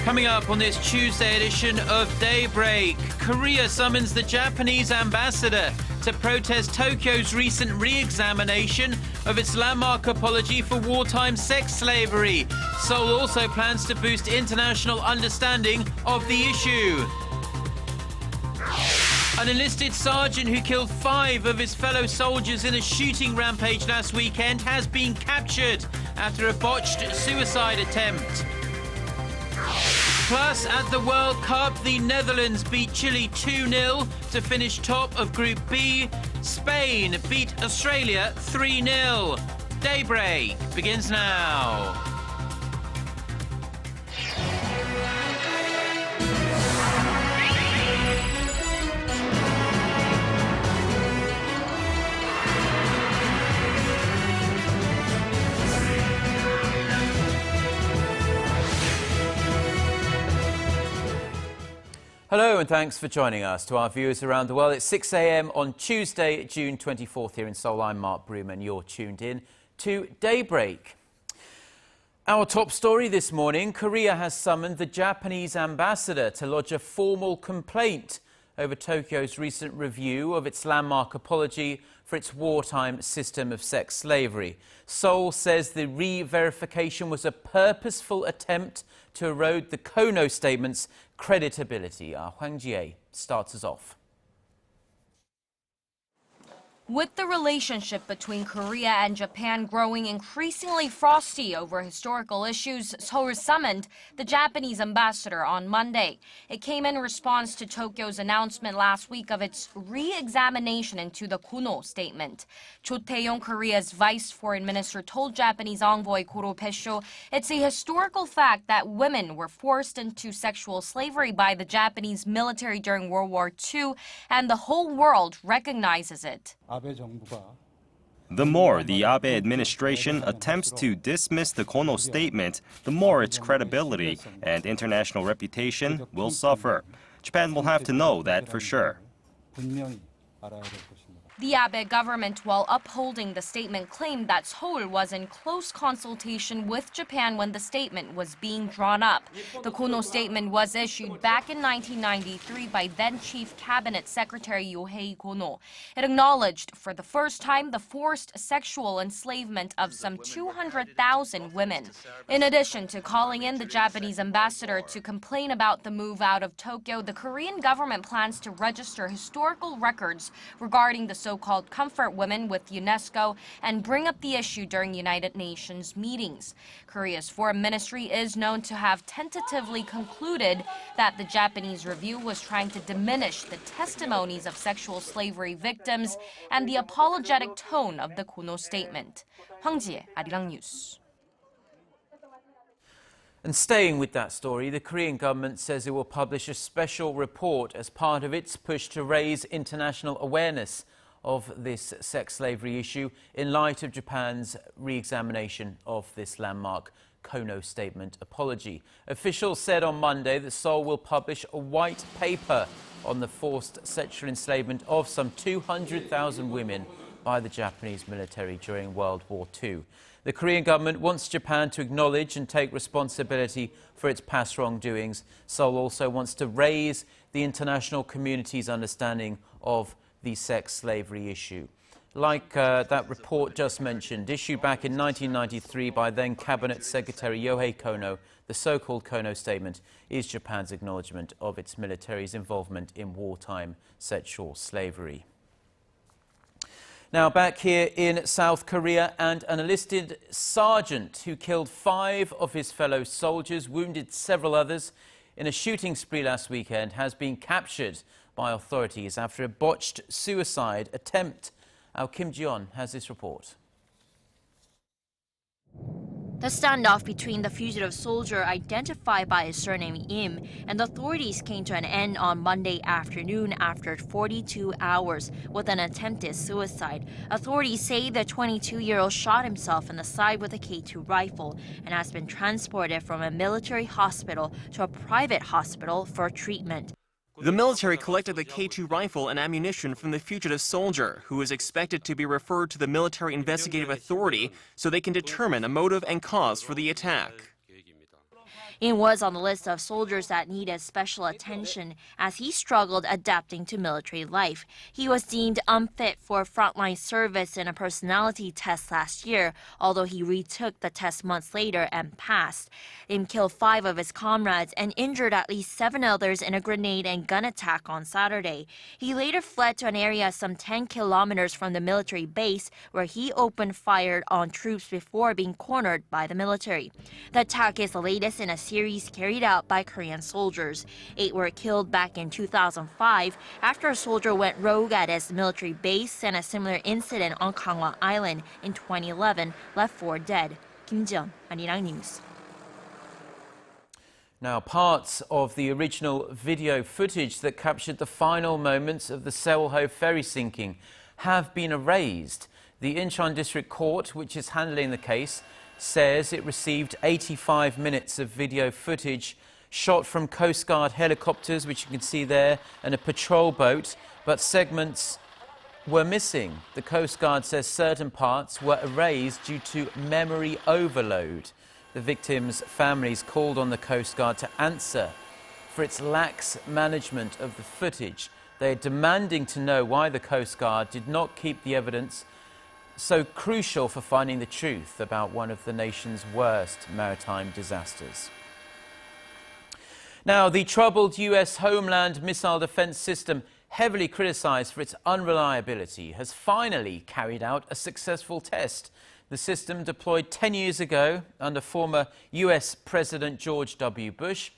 Coming up on this Tuesday edition of Daybreak, Korea summons the Japanese ambassador to protest Tokyo's recent re-examination of its landmark apology for wartime sex slavery. Seoul also plans to boost international understanding of the issue. An enlisted sergeant who killed 5 of his fellow soldiers in a shooting rampage last weekend has been captured after a botched suicide attempt. Plus, at the World Cup, the Netherlands beat Chile 2-0 to finish top of Group B. Spain beat Australia 3-0. Daybreak begins now. Hello and thanks for joining us. To our viewers around the world, it's 6 a.m. on Tuesday, June 24th here in Seoul. I'm Mark Broom and you're tuned in to Daybreak. Our top story this morning, Korea has summoned the Japanese ambassador to lodge a formal complaint over Tokyo's recent review of its landmark apology for its wartime system of sex slavery. Seoul says the re-verification was a purposeful attempt to erode the Koro statement's credibility. Our Hwang Ji-hye starts us off. With the relationship between Korea and Japan growing increasingly frosty over historical issues, Seoul summoned the Japanese ambassador on Monday. It came in response to Tokyo's announcement last week of its re-examination into the Koro statement. Cho Tae-yong, Korea's vice foreign minister, told Japanese envoy Koro Bessho it's a historical fact that women were forced into sexual slavery by the Japanese military during World War II, and the whole world recognizes it. The more the Abe administration attempts to dismiss the Koro statement, the more its credibility and international reputation will suffer. Japan will have to know that for sure. The Abe government, while upholding the statement, claimed that Seoul was in close consultation with Japan when the statement was being drawn up. The Koro statement was issued back in 1993 by then-Chief Cabinet Secretary Yohei Kono. It acknowledged for the first time the forced sexual enslavement of some 200,000 women. In addition to calling in the Japanese ambassador to complain about the move out of Tokyo, the Korean government plans to register historical records regarding the so-called comfort women with UNESCO and bring up the issue during United Nations meetings. Korea's foreign ministry is known to have tentatively concluded that the Japanese review was trying to diminish the testimonies of sexual slavery victims and the apologetic tone of the Koro statement. Hwang Ji-hye, Arirang News. And staying with that story, the Korean government says it will publish a special report as part of its push to raise international awareness of this sex slavery issue in light of Japan's re-examination of this landmark Koro statement apology. Officials said on Monday that Seoul will publish a white paper on the forced sexual enslavement of some 200,000 women by the Japanese military during World War II. The Korean government wants Japan to acknowledge and take responsibility for its past wrongdoings. Seoul also wants to raise the international community's understanding of the sex slavery issue. Like that report just mentioned, issued back in 1993 by then Cabinet Secretary Yohei Kono, the so-called Koro statement is Japan's acknowledgement of its military's involvement in wartime sexual slavery. Now back here in South Korea, and an enlisted sergeant who killed 5 of his fellow soldiers, wounded several others in a shooting spree last weekend, has been captured by authorities after a botched suicide attempt. Our Kim Ji-yeon has this report. The standoff between the fugitive soldier identified by his surname Im and authorities came to an end on Monday afternoon after 42 hours with an attempted suicide. Authorities say the 22-year-old shot himself in the side with a K2 rifle and has been transported from a military hospital to a private hospital for treatment. The military collected the K2 rifle and ammunition from the fugitive soldier, who is expected to be referred to the Military Investigative Authority so they can determine a motive and cause for the attack. Im was on the list of soldiers that needed special attention as he struggled adapting to military life. He was deemed unfit for frontline service in a personality test last year, although he retook the test months later and passed. Im killed 5 of his comrades and injured at least 7 others in a grenade and gun attack on Saturday. He later fled to an area some 10 kilometers from the military base, where he opened fire on troops before being cornered by the military. The attack is the latest in a series carried out by Korean soldiers. 8 were killed back in 2005 after a soldier went rogue at his military base, and a similar incident on Gangwon Island in 2011 left 4 dead. Kim Ji-yeon, Arirang News. Now, parts of the original video footage that captured the final moments of the Seoul ferry sinking have been erased. The Incheon District Court, which is handling the case, says it received 85 minutes of video footage shot from Coast Guard helicopters, which you can see there, and a patrol boat, but segments were missing. The Coast Guard says certain parts were erased due to memory overload. The victims' families called on the Coast Guard to answer for its lax management of the footage. They are demanding to know why the Coast Guard did not keep the evidence so crucial for finding the truth about one of the nation's worst maritime disasters. Now, the troubled US Homeland Missile Defense System, heavily criticized for its unreliability, has finally carried out a successful test. The system, deployed 10 years ago under former US President George W. Bush,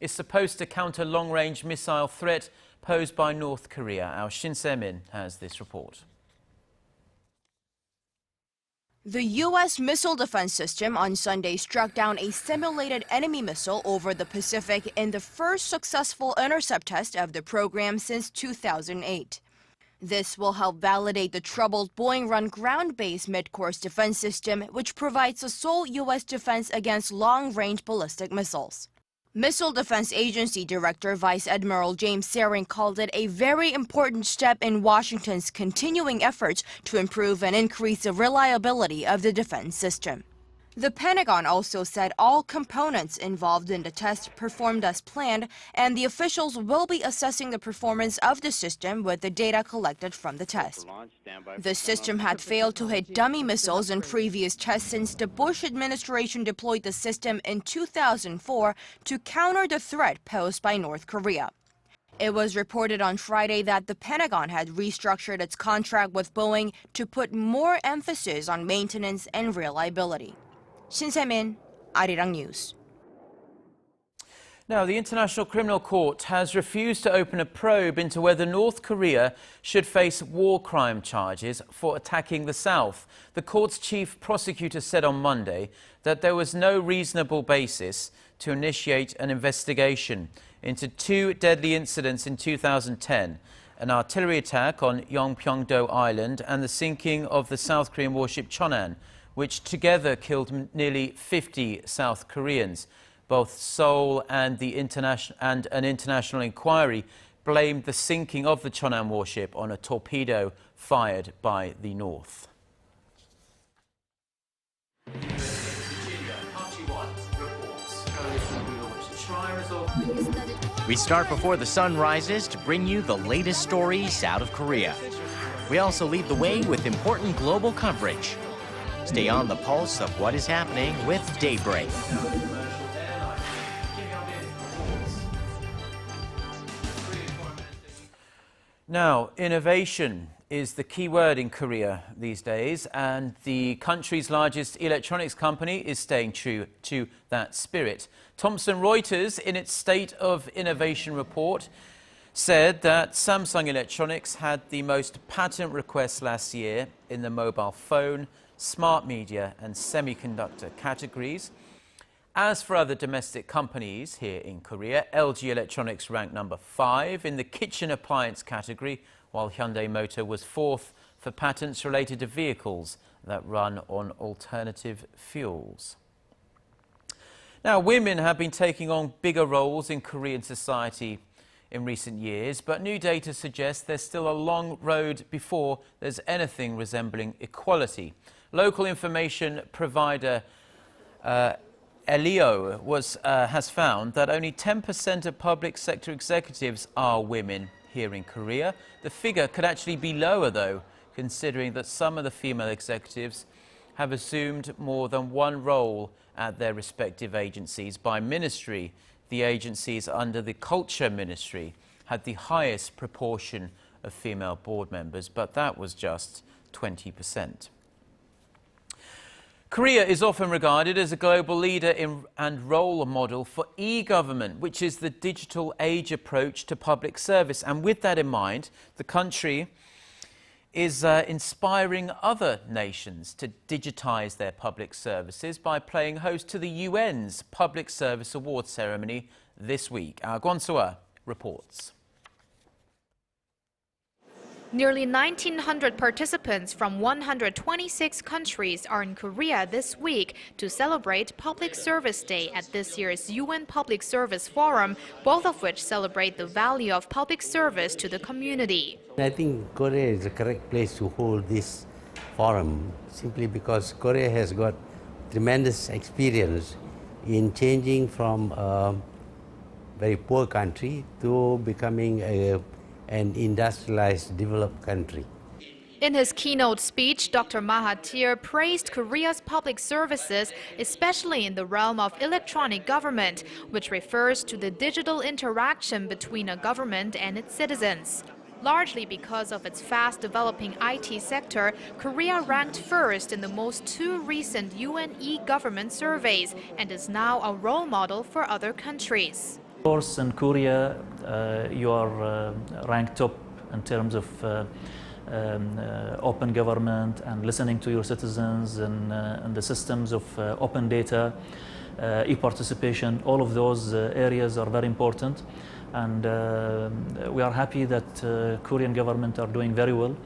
is supposed to counter long-range missile threat posed by North Korea. Our Shin Se-min has this report. The U.S. missile defense system on Sunday struck down a simulated enemy missile over the Pacific in the first successful intercept test of the program since 2008. This will help validate the troubled Boeing-run ground-based mid-course defense system, which provides the sole U.S. defense against long-range ballistic missiles. Missile Defense Agency Director Vice Admiral James Saring called it a very important step in Washington's continuing efforts to improve and increase the reliability of the defense system. The Pentagon also said all components involved in the test performed as planned, and the officials will be assessing the performance of the system with the data collected from the test. The system had failed to hit dummy missiles in previous tests since the Bush administration deployed the system in 2004 to counter the threat posed by North Korea. It was reported on Friday that the Pentagon had restructured its contract with Boeing to put more emphasis on maintenance and reliability. Shin Se-min, Arirang News. Now, the International Criminal Court has refused to open a probe into whether North Korea should face war crime charges for attacking the South. The court's chief prosecutor said on Monday that there was no reasonable basis to initiate an investigation into 2 deadly incidents in 2010, an artillery attack on Yeongpyeong-do Island and the sinking of the South Korean warship Cheonan, which together killed nearly 50 South Koreans. Both Seoul and an international inquiry blamed the sinking of the Cheonan warship on a torpedo fired by the North. We start before the sun rises to bring you the latest stories out of Korea. We also lead the way with important global coverage. Stay on the pulse of what is happening with Daybreak. Now, innovation is the key word in Korea these days, and the country's largest electronics company is staying true to that spirit. Thomson Reuters, in its State of Innovation report, said that Samsung Electronics had the most patent requests last year in the mobile phone, smart media and semiconductor categories. As for other domestic companies here in Korea, LG Electronics ranked number 5 in the kitchen appliance category, while Hyundai Motor was 4th for patents related to vehicles that run on alternative fuels. Now, women have been taking on bigger roles in Korean society in recent years, but new data suggests there's still a long road before there's anything resembling equality. Local information provider Elio has found that only 10% of public sector executives are women here in Korea. The figure could actually be lower, though, considering that some of the female executives have assumed more than one role at their respective agencies. By ministry, the agencies under the Culture Ministry had the highest proportion of female board members, but that was just 20%. Korea is often regarded as a global leader and role model for e-government, which is the digital age approach to public service. And with that in mind, the country is inspiring other nations to digitize their public services by playing host to the UN's Public Service Awards ceremony this week. Our Kwon So-ah reports. Nearly 1,900 participants from 126 countries are in Korea this week to celebrate Public Service Day at this year's UN Public Service Forum, both of which celebrate the value of public service to the community. I think Korea is the correct place to hold this forum, simply because Korea has got tremendous experience in changing from a very poor country to becoming an industrialized, developed country. In his keynote speech, Dr. Mahathir praised Korea's public services, especially in the realm of electronic government, which refers to the digital interaction between a government and its citizens. Largely because of its fast-developing IT sector, Korea ranked first in the two recent UN e-government surveys and is now a role model for other countries. Of course, in Korea, you are ranked top in terms of open government and listening to your citizens and the systems of open data, e-participation. All of those areas are very important, and we are happy that Korean government are doing very well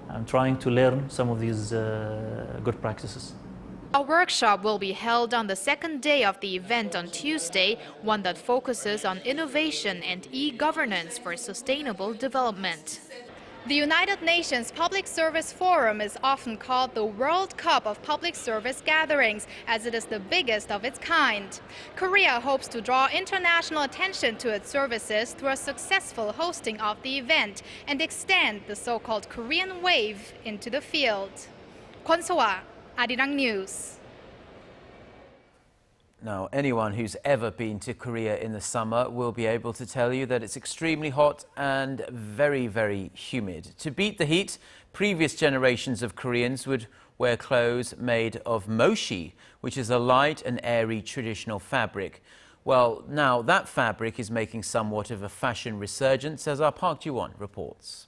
and trying to learn some of these good practices. A workshop will be held on the second day of the event on Tuesday, one that focuses on innovation and e-governance for sustainable development. The United Nations Public Service Forum is often called the World Cup of public service gatherings, as it is the biggest of its kind. Korea hopes to draw international attention to its services through a successful hosting of the event and extend the so-called Korean wave into the field. Kwon So-ah, Arirang News. Now, anyone who's ever been to Korea in the summer will be able to tell you that it's extremely hot and very, very humid. To beat the heat, previous generations of Koreans would wear clothes made of mochi, which is a light and airy traditional fabric. Well, now that fabric is making somewhat of a fashion resurgence, as our Park Ji-won reports.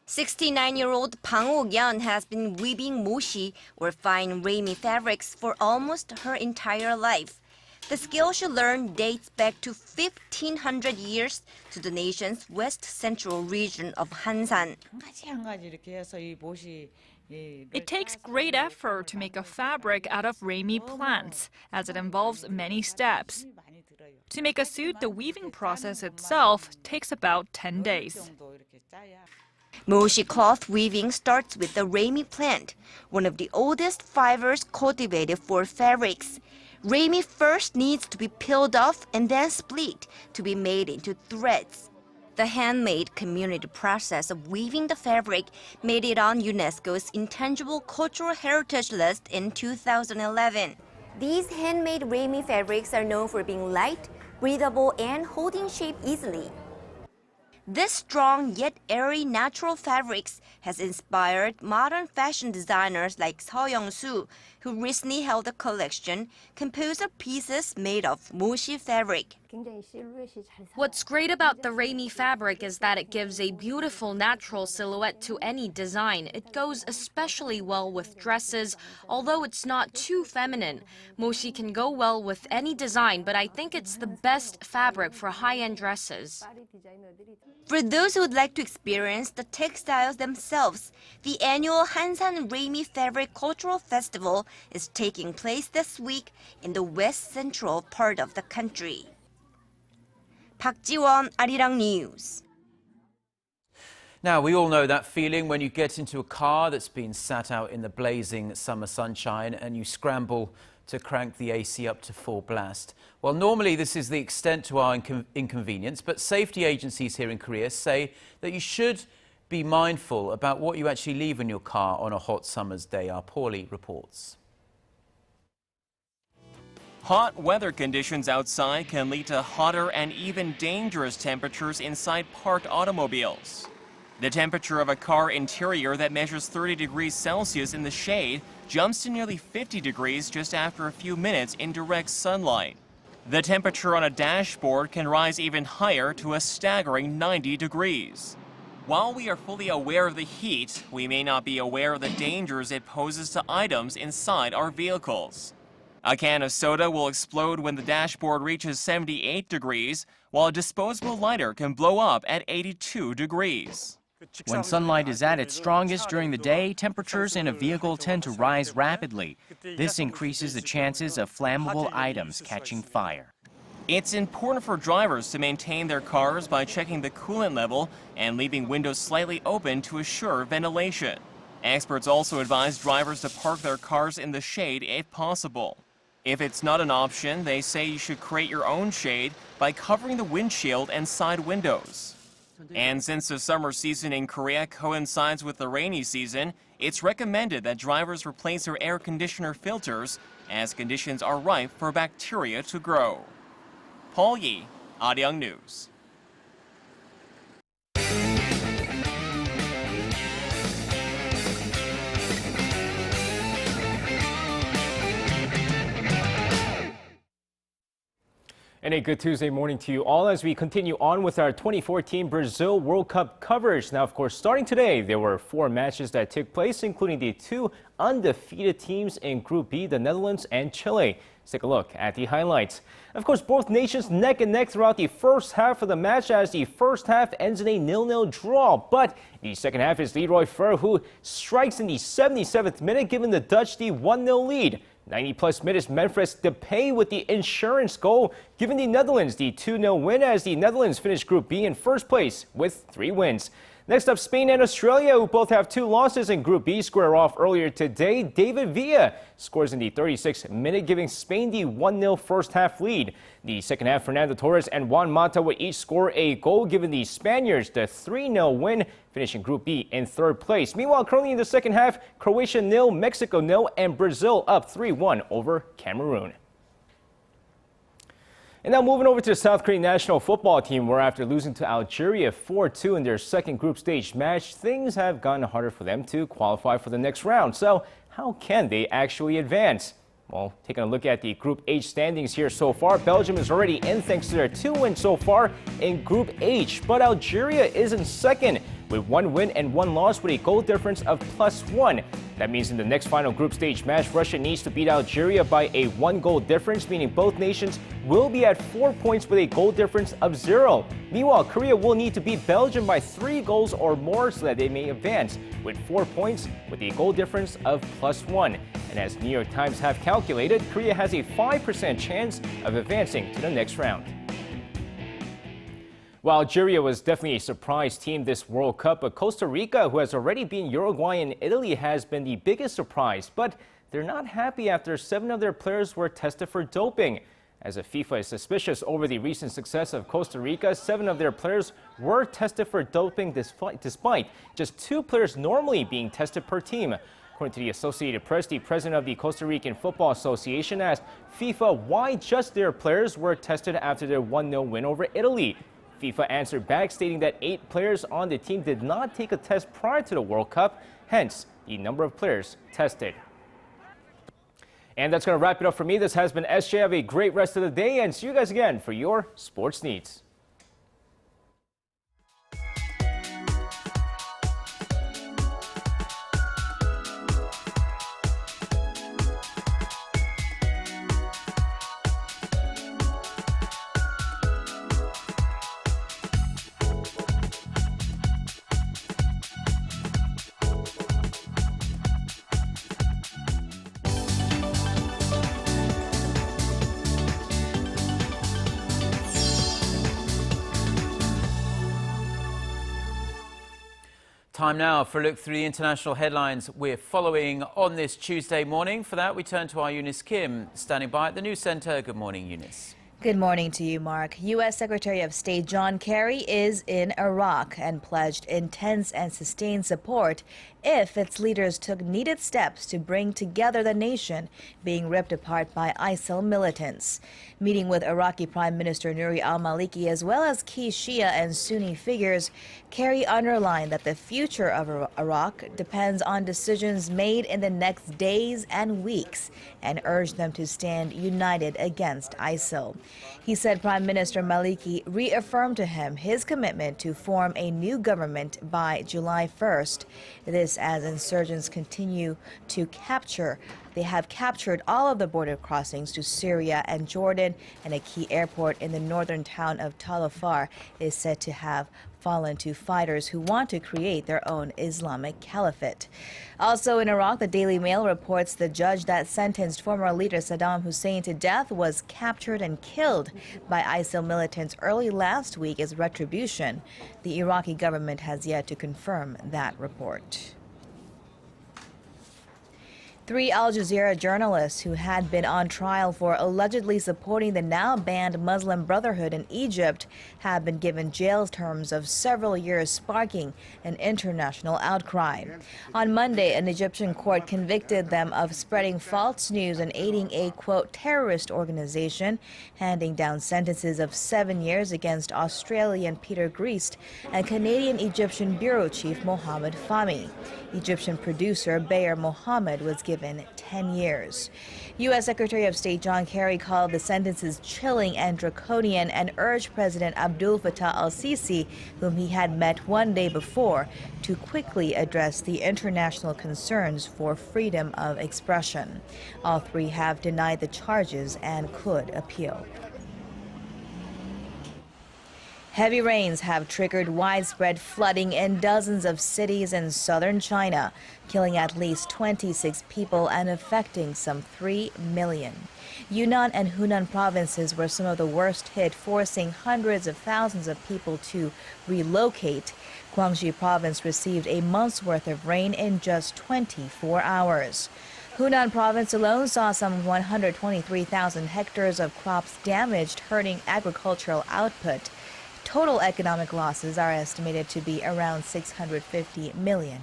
69-year-old Bang Oh-yeon has been weaving mochi, or fine ramy fabrics, for almost her entire life. The skill she learned dates back to 1,500 years to the nation's west-central region of Hansan. It takes great effort to make a fabric out of ramy plants, as it involves many steps. To make a suit, the weaving process itself takes about 10 days. Mochi cloth weaving starts with the ramy plant, one of the oldest fibers cultivated for fabrics. Ramy first needs to be peeled off and then split to be made into threads. The handmade community process of weaving the fabric made it on UNESCO's Intangible Cultural Heritage list in 2011. These handmade ramy fabrics are known for being light, breathable, and holding shape easily. This strong yet airy natural fabrics has inspired modern fashion designers like Seo Young-soo, who recently held a collection composed of pieces made of mochi fabric. What's great about the ramy fabric is that it gives a beautiful natural silhouette to any design. It goes especially well with dresses, although it's not too feminine. Mochi can go well with any design, but I think it's the best fabric for high-end dresses. For those who would like to experience the textiles themselves, the annual Hansan Ramy Fabric Cultural Festival is taking place this week in the west-central part of the country. Park Ji-won, Arirang News. Now, we all know that feeling when you get into a car that's been sat out in the blazing summer sunshine and you scramble to crank the AC up to full blast. Well, normally this is the extent to our inconvenience, but safety agencies here in Korea say that you should be mindful about what you actually leave in your car on a hot summer's day. Our Paulie reports. Hot weather conditions outside can lead to hotter and even dangerous temperatures inside parked automobiles. The temperature of a car interior that measures 30 degrees Celsius in the shade jumps to nearly 50 degrees just after a few minutes in direct sunlight. The temperature on a dashboard can rise even higher to a staggering 90 degrees. While we are fully aware of the heat, we may not be aware of the dangers it poses to items inside our vehicles. A can of soda will explode when the dashboard reaches 78 degrees, while a disposable lighter can blow up at 82 degrees. When sunlight is at its strongest during the day, temperatures in a vehicle tend to rise rapidly. This increases the chances of flammable items catching fire. It's important for drivers to maintain their cars by checking the coolant level and leaving windows slightly open to assure ventilation. Experts also advise drivers to park their cars in the shade if possible. If it's not an option, they say you should create your own shade by covering the windshield and side windows. And since the summer season in Korea coincides with the rainy season, it's recommended that drivers replace their air conditioner filters as conditions are ripe for bacteria to grow. Paul Yi, Arirang News. And a good Tuesday morning to you all as we continue on with our 2014 Brazil World Cup coverage. Now, of course, starting today, there were 4 matches that took place, including the 2 undefeated teams in Group B, the Netherlands and Chile. Let's take a look at the highlights. Of course, both nations neck and neck throughout the first half of the match as the first half ends in a 0-0 draw. But the second half is Leroy Fer who strikes in the 77th minute, giving the Dutch the 1-0 lead. 90-plus minutes, Memphis Depay with the insurance goal, giving the Netherlands the 2-0 win as the Netherlands finished Group B in first place with 3 wins. Next up, Spain and Australia, who both have 2 losses in Group B, square off earlier today. David Villa scores in the 36th minute, giving Spain the 1-0 first half lead. The second half, Fernando Torres and Juan Mata would each score a goal, giving the Spaniards the 3-0 win, finishing Group B in third place. Meanwhile, currently in the second half, Croatia 0, Mexico 0, and Brazil up 3-1 over Cameroon. And now moving over to the South Korean national football team, where after losing to Algeria 4-2 in their second group stage match, things have gotten harder for them to qualify for the next round. So how can they actually advance? Well, taking a look at the Group H standings here so far, Belgium is already in thanks to their 2 wins so far in Group H. But Algeria is in second with 1 win and 1 loss with a goal difference of +1. That means in the next final group stage match, Russia needs to beat Algeria by a 1-goal difference, meaning both nations will be at 4 points with a goal difference of 0. Meanwhile, Korea will need to beat Belgium by 3 goals or more so that they may advance with 4 points with a goal difference of +1. And as New York Times have calculated, Korea has a 5% chance of advancing to the next round. Well, Algeria was definitely a surprise team this World Cup, but Costa Rica, who has already beaten Uruguay and Italy, has been the biggest surprise. But they're not happy after 7 of their players were tested for doping. As the FIFA is suspicious over the recent success of Costa Rica, 7 of their players were tested for doping despite just 2 players normally being tested per team. According to the Associated Press, the president of the Costa Rican Football Association asked FIFA why just their players were tested after their 1-0 win over Italy. FIFA answered back, stating that 8 players on the team did not take a test prior to the World Cup, hence the number of players tested. And that's going to wrap it up for me. This has been SJ. Have a great rest of the day and see you guys again for your sports needs. Time now for a look through the international headlines we're following on this Tuesday morning. For that, we turn to our Eunice Kim, standing by at the News Center. Good morning, Eunice. Good morning to you, Mark. U.S. Secretary of State John Kerry is in Iraq and pledged intense and sustained support if its leaders took needed steps to bring together the nation being ripped apart by ISIL militants. Meeting with Iraqi Prime Minister Nouri al-Maliki as well as key Shia and Sunni figures, Kerry underlined that the future of Iraq depends on decisions made in the next days and weeks and urged them to stand united against ISIL. He said Prime Minister Maliki reaffirmed to him his commitment to form a new government by July 1st. This as insurgents continue to capture. They have captured all of the border crossings to Syria and Jordan, and a key airport in the northern town of Tal Afar is said to have fallen to fighters who want to create their own Islamic caliphate. Also in Iraq, the Daily Mail reports the judge that sentenced former leader Saddam Hussein to death was captured and killed by ISIL militants early last week as retribution. The Iraqi government has yet to confirm that report. 3 Al Jazeera journalists who had been on trial for allegedly supporting the now-banned Muslim Brotherhood in Egypt have been given jail terms of several years, sparking an international outcry. On Monday, an Egyptian court convicted them of spreading false news and aiding a, quote, terrorist organization, handing down sentences of 7 years against Australian Peter Griest and Canadian-Egyptian bureau chief Mohammed Fahmy. Egyptian producer Bayer Mohammed was given 10 years. U.S. Secretary of State John Kerry called the sentences chilling and draconian and urged President Abdul Fattah al-Sisi, whom he had met one day before, to quickly address the international concerns for freedom of expression. All 3 have denied the charges and could appeal. Heavy rains have triggered widespread flooding in dozens of cities in southern China, killing at least 26 people and affecting some 3 million. Yunnan and Hunan provinces were some of the worst hit, forcing hundreds of thousands of people to relocate. Guangxi province received a month's worth of rain in just 24 hours. Hunan province alone saw some 123,000 hectares of crops damaged, hurting agricultural output. Total economic losses are estimated to be around $650 million.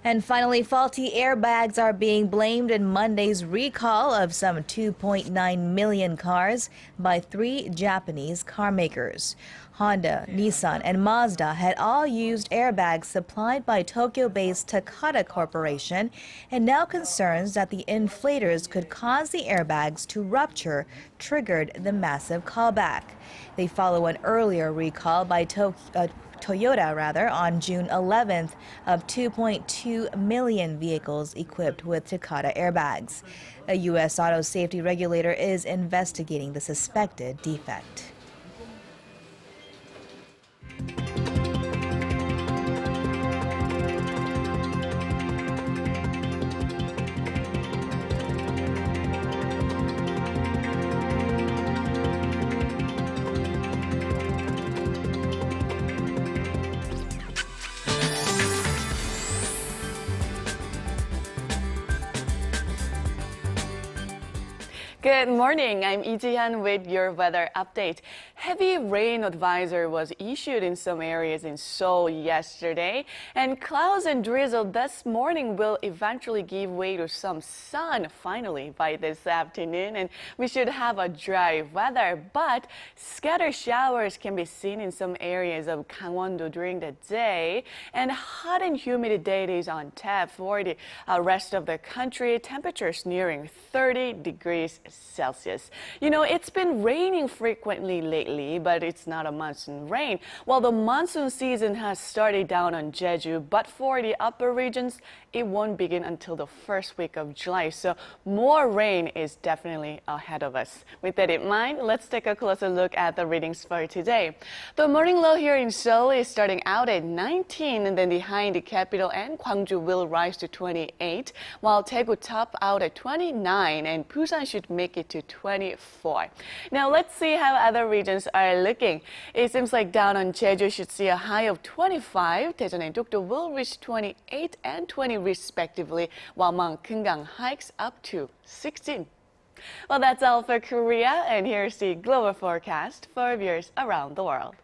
And finally, faulty airbags are being blamed in Monday's recall of some 2.9 million cars by 3 Japanese car makers. Honda, Nissan, and Mazda had all used airbags supplied by Tokyo-based Takata Corporation, and now concerns that the inflators could cause the airbags to rupture triggered the massive callback. They follow an earlier recall by Toyota on June 11th of 2.2 million vehicles equipped with Takata airbags. A U.S. auto safety regulator is investigating the suspected defect. Good morning, I'm Lee Ji-hye with your weather update. Heavy rain advisory was issued in some areas in Seoul yesterday, and clouds and drizzle this morning will eventually give way to some sun finally by this afternoon, and we should have a dry weather, but scattered showers can be seen in some areas of Gangwon-do during the day, and hot and humid days on tap for the rest of the country, temperatures nearing 30 degrees Celsius. You know, it's been raining frequently lately, but it's not a monsoon rain. Well, the monsoon season has started down on Jeju, but for the upper regions, it won't begin until the first week of July. So more rain is definitely ahead of us. With that in mind, let's take a closer look at the readings for today. The morning low here in Seoul is starting out at 19, and then behind the capital and Gwangju will rise to 28, while Daegu top out at 29, and Busan should make it to 24. Now let's see how other regions temperatures are looking. It seems like down on Jeju should see a high of 25. Daejeon and Dokdo will reach 28 and 20 respectively, while Mount Keungang hikes up to 16. Well, that's all for Korea, and here's the global forecast for viewers around the world.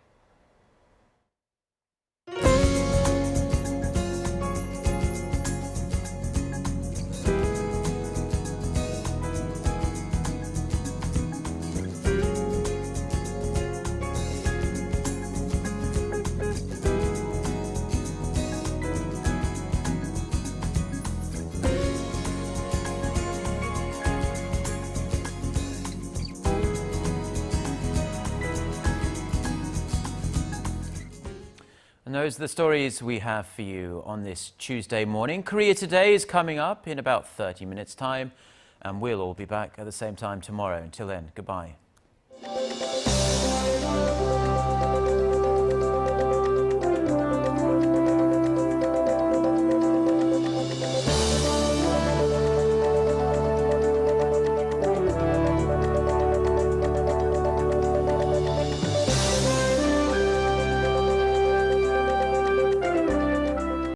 And those are the stories we have for you on this Tuesday morning. Korea Today is coming up in about 30 minutes' time, and we'll all be back at the same time tomorrow. Until then, goodbye.